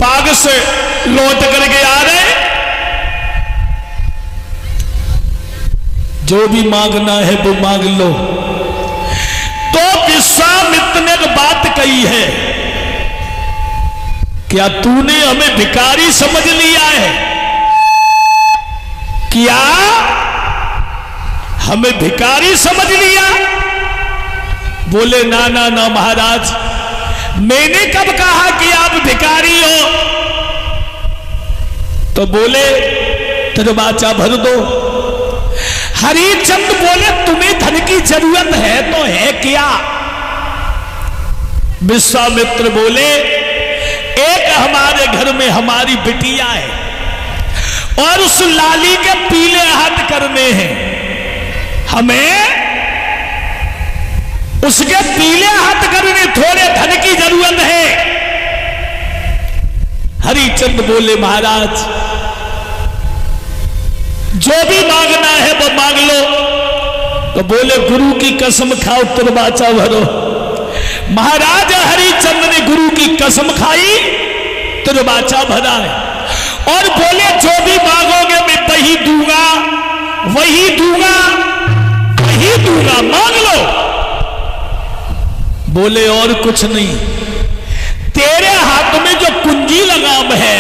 बाग से लौट करके आ रहे, जो भी मांगना है वो मांग लो। तो विश्वामित्र ने एक बात कही है, क्या तूने हमें भिखारी समझ लिया है? क्या हमें भिखारी समझ लिया? बोले ना ना ना महाराज, मैंने कब कहा कि आप भिखारी हो? तो बोले दरवाजा भर दो। हरिचंद बोले तुम्हें धन की जरूरत है तो है क्या? विश्वामित्र बोले एक हमारे घर में हमारी बिटिया है और उस लाली के पीले हाथ करने हैं, हमें उसके पीले हाथ करने थोड़े धन की जरूरत है। हरिचंद बोले महाराज जो भी मांगना है वो मांग लो। तो बोले गुरु की कसम खाओ दरवाजा भरो। महाराज हरिचंद ने गुरु की कसम खाई, दरवाजा भरा है और बोले जो भी मांगोगे मैं वही दूंगा, वही दूंगा, वही दूंगा, मांग लो। बोले और कुछ नहीं, तेरे हाथ में जो कुंजी लगाम है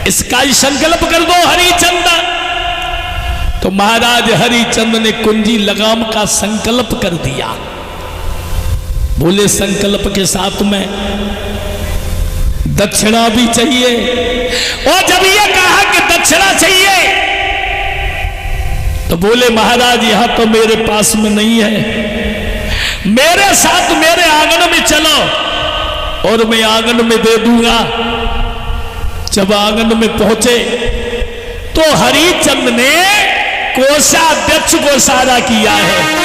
इसका ही संकल्प कर दो हरिचंद। तो महाराज हरिचंद ने कुंजी लगाम का संकल्प कर दिया। बोले संकल्प के साथ में दक्षिणा भी चाहिए, और जब ये कहा कि दक्षिणा चाहिए तो बोले महाराज यहां तो मेरे पास में नहीं है, मेरे साथ मेरे आंगन में चलो और मैं आंगन में दे दूंगा। जब आंगन में पहुंचे तो हरिचंद ने कोषाध्यक्ष को इशारा किया है।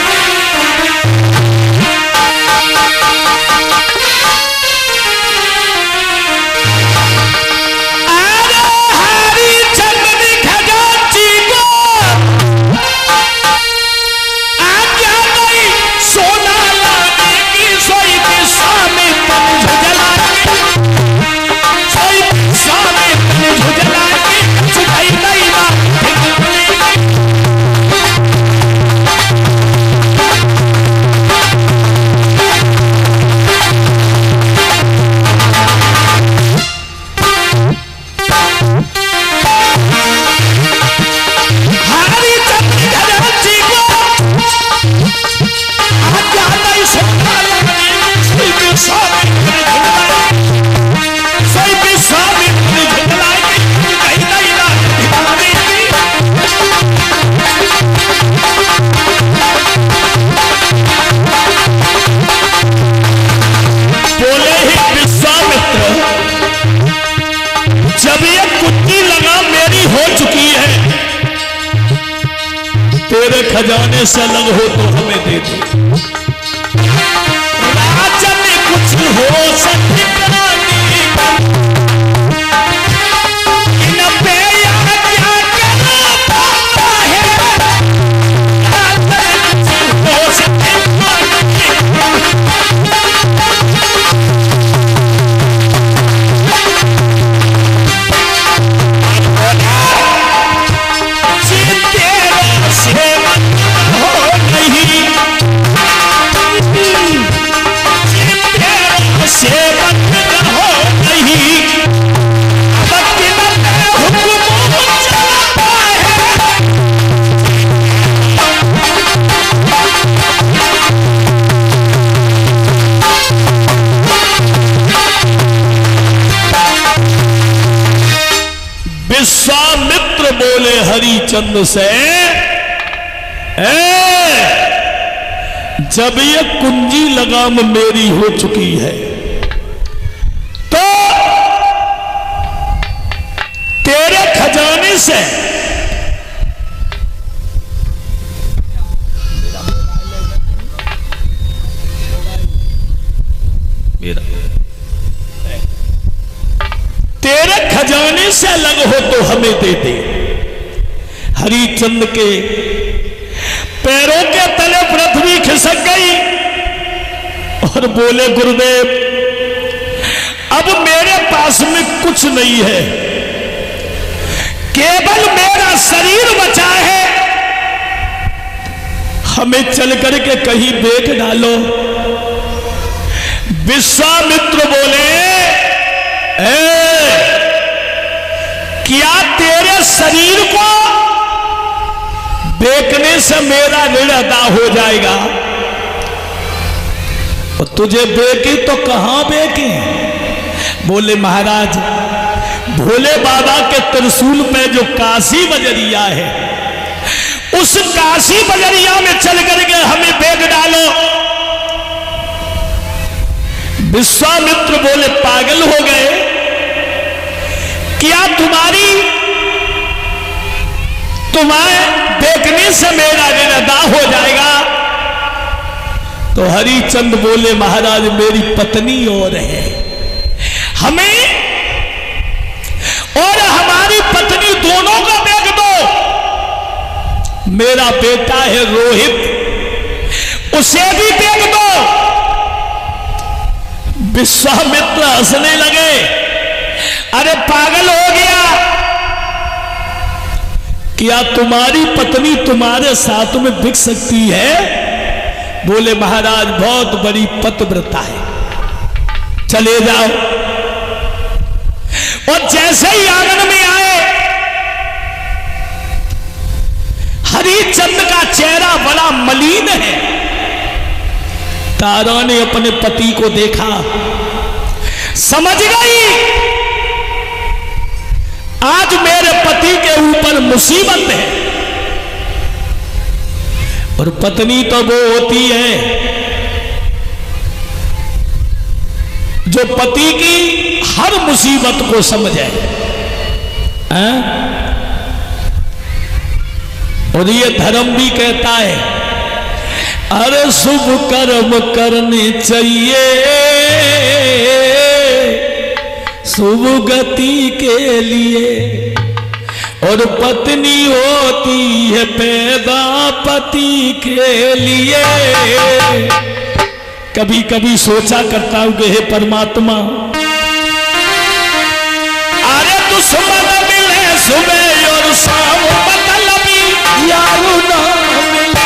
तेरे खजाने से अलग हो तो हमें दे दो। राजन कुछ हो सके विश्वामित्र बोले हरिचंद से, जब ये कुंजी लगाम मेरी हो चुकी है तो तेरे खजाने से तेरे खजाने से अलग हो तो हमें दे दे। हरिचंद के पैरों के तले पृथ्वी खिसक गई और बोले गुरुदेव अब मेरे पास में कुछ नहीं है, केवल मेरा शरीर बचा है, हमें चल करके कहीं देख डालो। विश्वामित्र बोले, क्या तेरे शरीर को देखने से मेरा ऋण अदा हो जाएगा? और तुझे बेकी तो कहां बेकी? बोले महाराज, भोले बाबा के त्रिशूल पे जो काशी बजरिया है, उस काशी बजरिया में चल करके हमें बेग डालो। विश्वामित्र बोले, पागल हो गए क्या? तुम्हें देखने से मेरा ऋण अदा हो जाएगा? तो हरिचंद बोले, महाराज मेरी पत्नी और है, हमें और हमारी पत्नी दोनों का बेग दो। मेरा बेटा है रोहित, उसे भी बेग दो। विश्वामित्र हंसने लगे, अरे पागल हो गया क्या? तुम्हारी पत्नी तुम्हारे साथ में बिक सकती है? बोले महाराज बहुत बड़ी पतिव्रता है, चले जाओ। और जैसे ही आंगन में आए, हरिचंद का चेहरा बड़ा मलिन है। तारा ने अपने पति को देखा, समझ गई आज मेरे पति के ऊपर मुसीबत है। और पत्नी तो वो होती है जो पति की हर मुसीबत को समझे। और ये धर्म भी कहता है, अरे शुभ कर्म करने चाहिए शुभ गति के लिए, और पत्नी होती है पैदा पति के लिए। कभी कभी सोचा करता हूं कि हे परमात्मा, अरे दुश्मन मिले सुबह और शाम, मतलबी यारू ना मिले।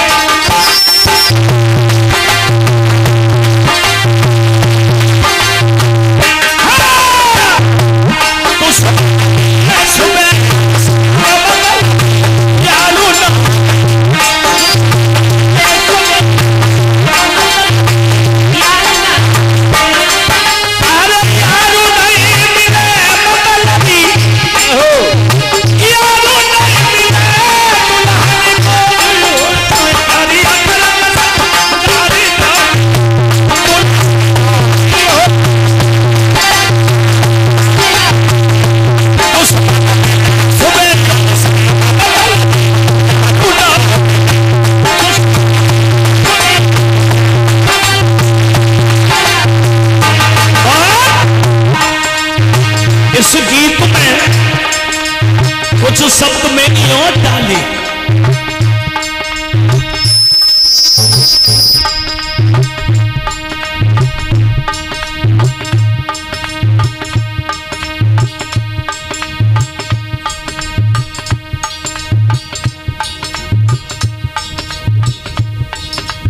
इस गीत में कुछ शब्द मैंने और डाले।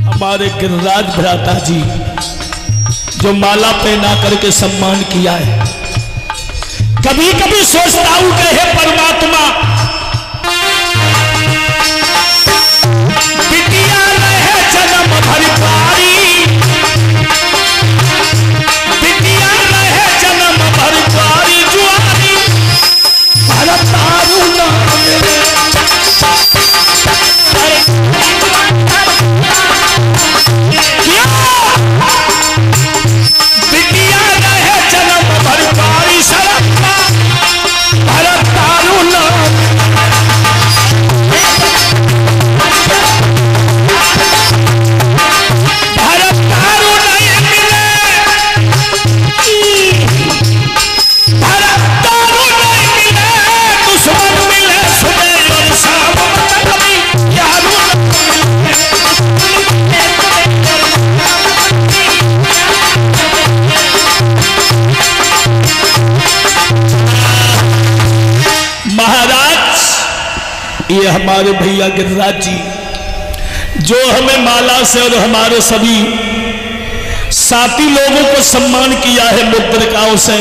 हमारे गिरिराज भ्राता जी जो माला पहना करके सम्मान किया है, कभी कभी सोचता हूं कि हे परमात्मा, बिटिया रहे जन्म भर पारी, बिटिया रहे जन्म भर पारी, जुआरी भरत तारू ना मिले। बिटिया रहे जन्म भर पारी, शरत भरत तारू ना ये हमारे भैया गिरिराज जी जो हमें माला से और हमारे सभी साथी लोगों को सम्मान किया है मुद्रिकाओं से,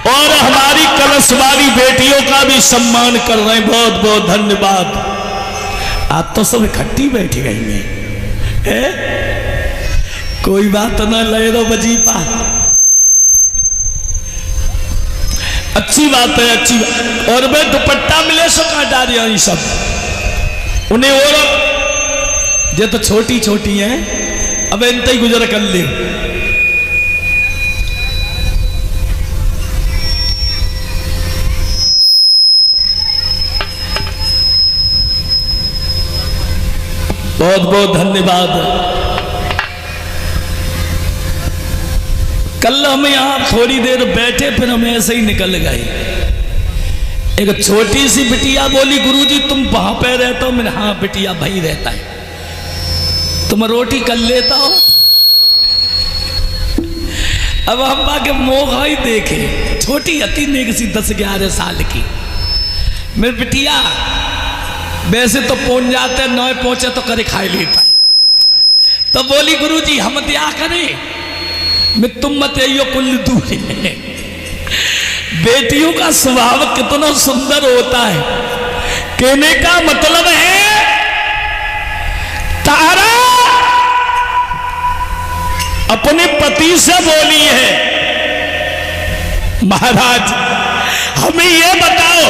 और हमारी कलश वाली बेटियों का भी सम्मान कर रहे हैं। बहुत बहुत धन्यवाद। आप तो सब इकट्ठी बैठी गई हैं, कोई बात ना ले दो बजीपा। अच्छी बात है, अच्छी बात। और मैं दुपट्टा मिले सो कहा डारिया ये सब उन्हें और ये तो छोटी छोटी हैं, अब इनते ही गुजर कर ले। बहुत बहुत धन्यवाद। कल हम यहां थोड़ी देर बैठे, फिर हम ऐसे ही निकल गए। एक छोटी सी बिटिया बोली, गुरुजी तुम वहां पे रहते हो? मैंने हाँ बिटिया भाई रहता है। तुम रोटी कर लेता हो? अब हम आके मौका ही देखे, छोटी अति ने किसी 10-11 साल की। मेरी बिटिया वैसे तो पहुंच जाते, नौ पहुंचे तो करे खाई लेता है। तो बोली गुरुजी हम दिया करें, मैं तुम मत आइयो कुल दूर है। बेटियों का स्वभाव कितना सुंदर होता है। कहने का मतलब है तारा अपने पति से बोली है, महाराज हमें ये बताओ,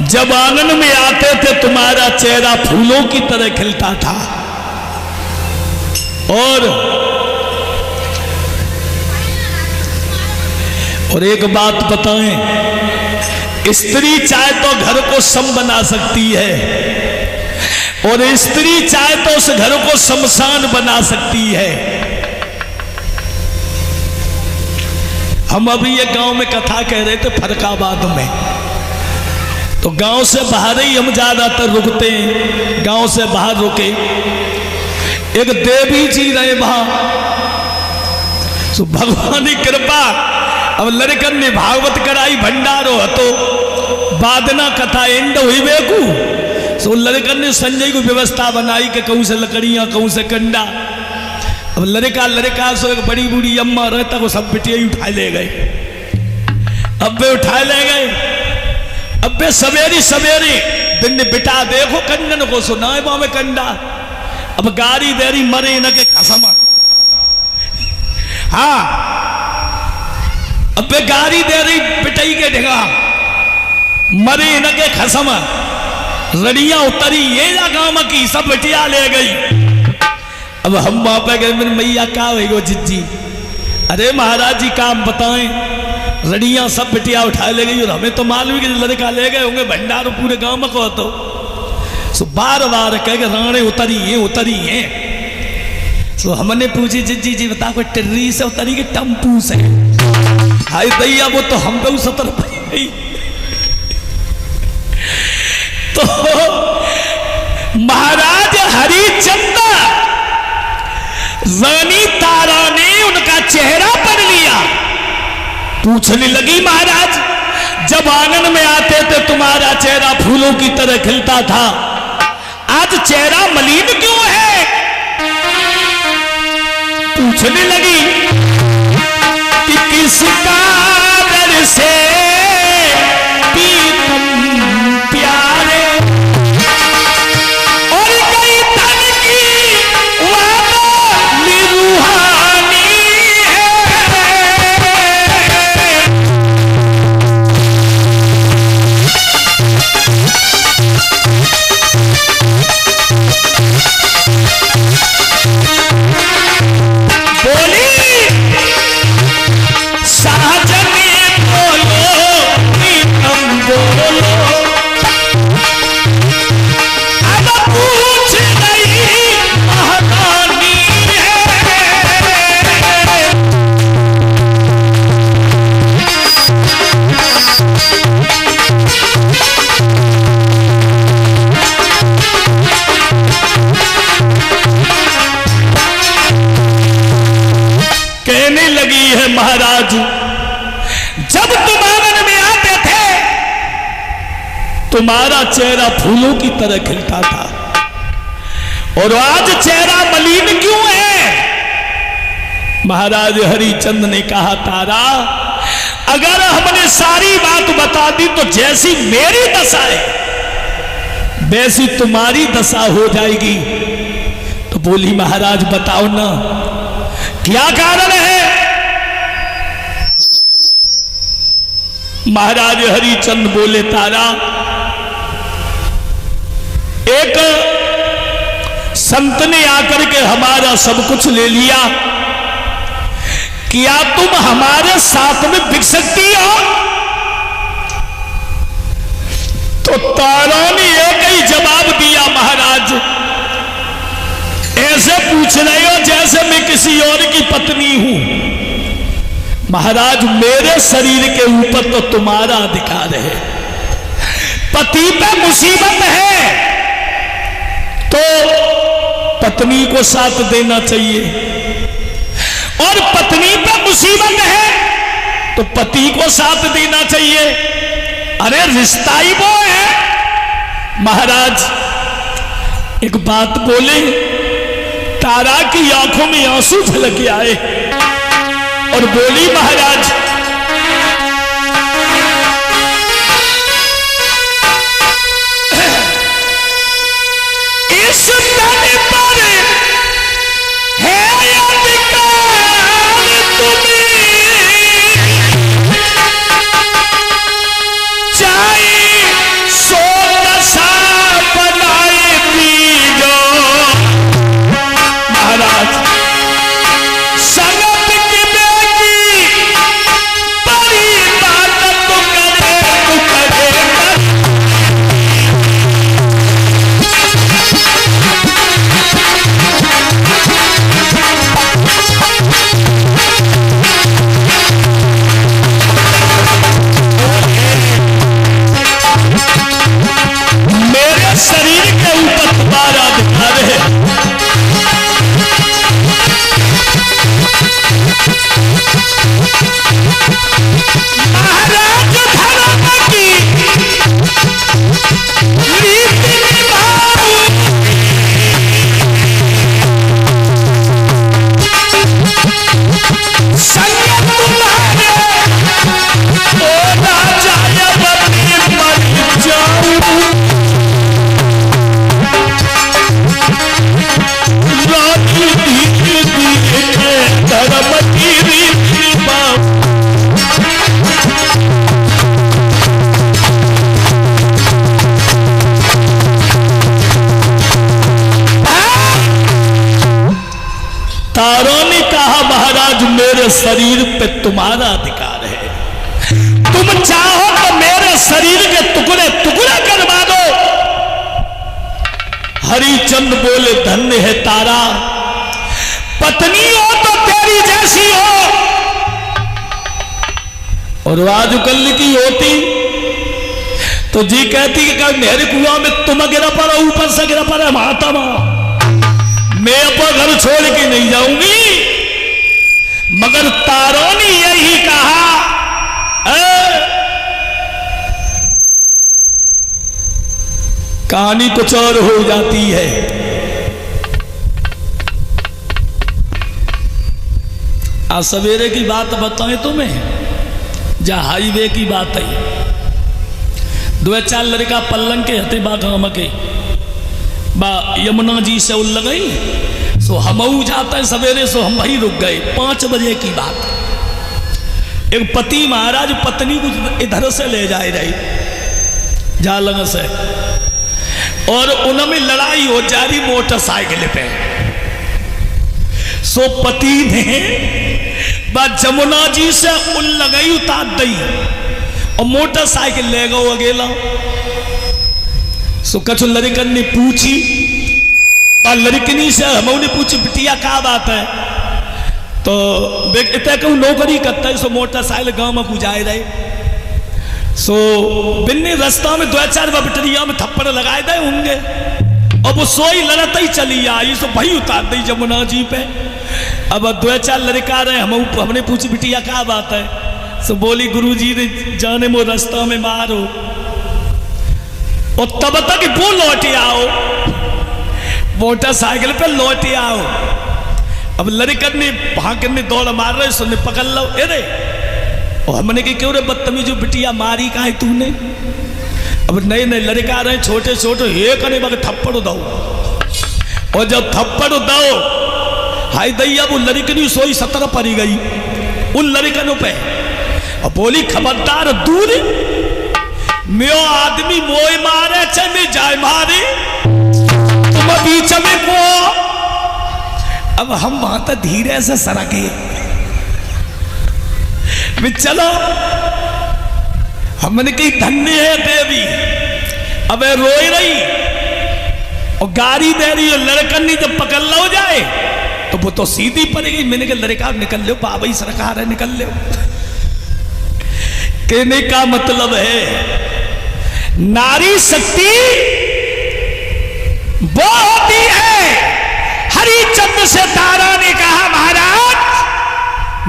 जब आंगन में आते थे तुम्हारा चेहरा फूलों की तरह खिलता था, और एक बात बताएं, स्त्री चाहे तो घर को सम बना सकती है, और स्त्री चाहे तो उस घर को शमशान बना सकती है। हम अभी ये गांव में कथा कह रहे थे फरकाबाद में, तो गांव से बाहर ही हम ज्यादातर रुकते हैं। गांव से बाहर रुके, एक देवी जी रहे वहां, तो भगवान की कृपा, अब लड़कन ने भागवत कराई भंडारो हतो बादना कथा एंड हुई बेकू। सो लड़कन ने संजय को व्यवस्था बनाई कि कहूं से लकड़ियां कहूं से कंडा। अब लड़का सो एक बड़ी बूढ़ी अम्मा रहता को सब बिटिया ही उठा ले गए। अब वे उठा ले गए। अब वे सवेरी सवेरी दिन बिटा देखो कंडन को सुनाए में कंडा। अब गाड़ी देरी मरे न के खसमा। हाँ अब वे गाड़ी दे रही पिटाई के ढेगा मरे न के खसम। रड़ियां उतरी ये गांव की सब बिटिया ले गई। अब हम वहां पे गए, मेरी मैया क्या हो जिज्जी? अरे महाराज जी काम बताएं, रड़ियां सब बिटिया उठा ले गई और हमें तो मालूम कि लड़का ले गए होंगे भंडार पूरे गांव में को। तो बार बार कह के राणे उतरी है। तो हमने पूछी जिज्जी जी बता कोई टिर्री से उतरी के टम्पू से? हाय दैया वो तो हम पे सतर पाई। तो महाराज हरिचंद्र रानी तारा ने उनका चेहरा पढ़ लिया। पूछने लगी महाराज जब आंगन में आते थे तुम्हारा चेहरा फूलों की तरह खिलता था, आज चेहरा मलिन क्यों है? पूछने लगी कि किस कारण से पीतम प्यारे और कई तन की वाली रूहानी बोली शाहजहां तुम्हारा चेहरा फूलों की तरह खिलता था, और आज चेहरा मलिन क्यों है? महाराज हरिचंद ने कहा, तारा अगर हमने सारी बात बता दी तो जैसी मेरी दशा है वैसी तुम्हारी दशा हो जाएगी। तो बोली, महाराज बताओ ना क्या कारण है? महाराज हरिचंद बोले, तारा एक संत ने आकर के हमारा सब कुछ ले लिया, क्या तुम हमारे साथ में बिक सकती हो? तो तारा ने एक ही जवाब दिया, महाराज ऐसे पूछ रहे हो जैसे मैं किसी और की पत्नी हूं। महाराज मेरे शरीर के ऊपर तो तुम्हारा अधिकार है, पति पे मुसीबत है तो पत्नी को साथ देना चाहिए, और पत्नी पे मुसीबत है तो पति को साथ देना चाहिए। अरे रिश्ता ही वो है। महाराज एक बात बोले, तारा की आंखों में आंसू झलक आए और बोली, महाराज इस तन पर है अधिकार तुम्हें, चाहे सो दशा बनाए दीजो। महाराज संगत की बेटी बड़ी बात तो करे मेरे शरीर के ऊपर तुम्हारा अधिकार है। महाराज धर्म की रीति निभाओ, संग तुम्हारे ओ राजा बनी मर जाऊं, राखी धीरे धीरे धर्म की रीति निभाओ। तारों ने कहा, महाराज मेरे शरीर पे तुम्हारा अधिकार है, तुम चाहो तो मेरे शरीर के टुकड़े टुकड़े करवा दो। हरिचंद बोले, धन्य है तारा, पत्नी हो तो तेरी जैसी हो, और आजकल की होती तो जी कहती कि मेरे कुआं में तुम गिरा पड़ा, ऊपर से गिरा पड़ा महात्मा, मैं अपना घर छोड़ के नहीं जाऊंगी। मगर तारों ने यही कहा, कहानी कुछ और हो जाती है। आज सवेरे की बात बताएं तुम्हें, जहां हाईवे की बात है, 2-4 लड़का पल्लंग के हते बा गांव के बा यमुना जी से उल गई, सो हम जाते सवेरे, सो हम वहीं रुक गए। 5 बजे की बात, एक पति महाराज पत्नी को इधर से ले जाए रही जालंग से, और उनमें लड़ाई हो जा रही मोटरसाइकिल पे। सो पति ने बा जमुना जी से उल गई उतार दी और मोटरसाइकिल ले गो अकेला। सो कछु लड़कन ने पूछी, लड़कनी से हमने पूछी, बिटिया क्या बात है? तो इतने कहूँ नौकरी करता है, सो मोटरसाइकिल गांव में पुजाए रहे। सो बिन्नी रास्ता में 2-4 बिटरिया में थप्पड़ लगाए दे होंगे, और वो सोई लड़त ही चली आई, सो भाई उतार दी जमुना जी पे। अब 2-4 लड़का रहे, हमने पूछी बिटिया क्या बात है? सो बोली, गुरुजी ने जाने मो रास्ता में मारो। और तब तक वो लौट आओ, मोटरसाइकिल पे लौट आओ। अब लड़कन ने भागन ने दौड़ मार रहे, सुनने पकड़ लो अरे। और हमने कि क्यों रे बदतमीज बिटिया मारी का है तूने। अब नए नए लड़का रहे छोटे छोटे, ये करे मगर थप्पड़ दो। और जब थप्पड़ दो, हाय दैया वो लड़कनी सोई 17 पड़ी गई उन लड़कनों पे। और बोली खबरदार दूर, मेरो आदमी मोए मारे चले जाए मारे, तुम बीच में को। अब हम वहां तक धीरे से सरके, चलो हमने कही धन्य है देवी। अब रोई रही और गाड़ी दे रही है, लड़कन नहीं जब पकड़ लो जाए तो वो तो सीधी पड़ेगी। मैंने कहा लड़का निकल लो, बाबा ही सरकार है निकल लो। कहने का मतलब है नारी शक्ति वो होती है। हरिचंद्र से तारा ने कहा महाराज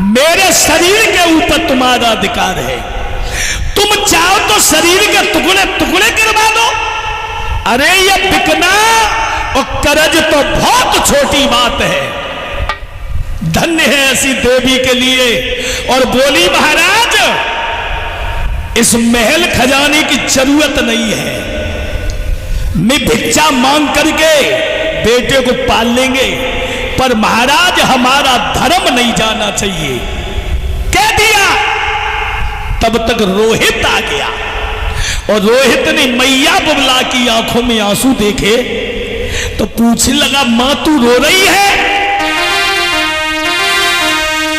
मेरे शरीर के ऊपर तुम्हारा अधिकार है, तुम चाहो तो शरीर के टुकड़े टुकड़े करवा दो। अरे ये बिकना और करज तो बहुत छोटी बात है, धन्य है ऐसी देवी के लिए। और बोली महाराज इस महल खजाने की जरूरत नहीं है, मैं भिक्षा मांग करके बेटे को पाल लेंगे, पर महाराज हमारा धर्म नहीं जाना चाहिए। कह दिया। तब तक रोहित आ गया और रोहित ने मैया बबला की आंखों में आंसू देखे तो पूछने लगा मां तू रो रही है।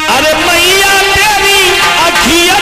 अरे मैया तेरी अखिया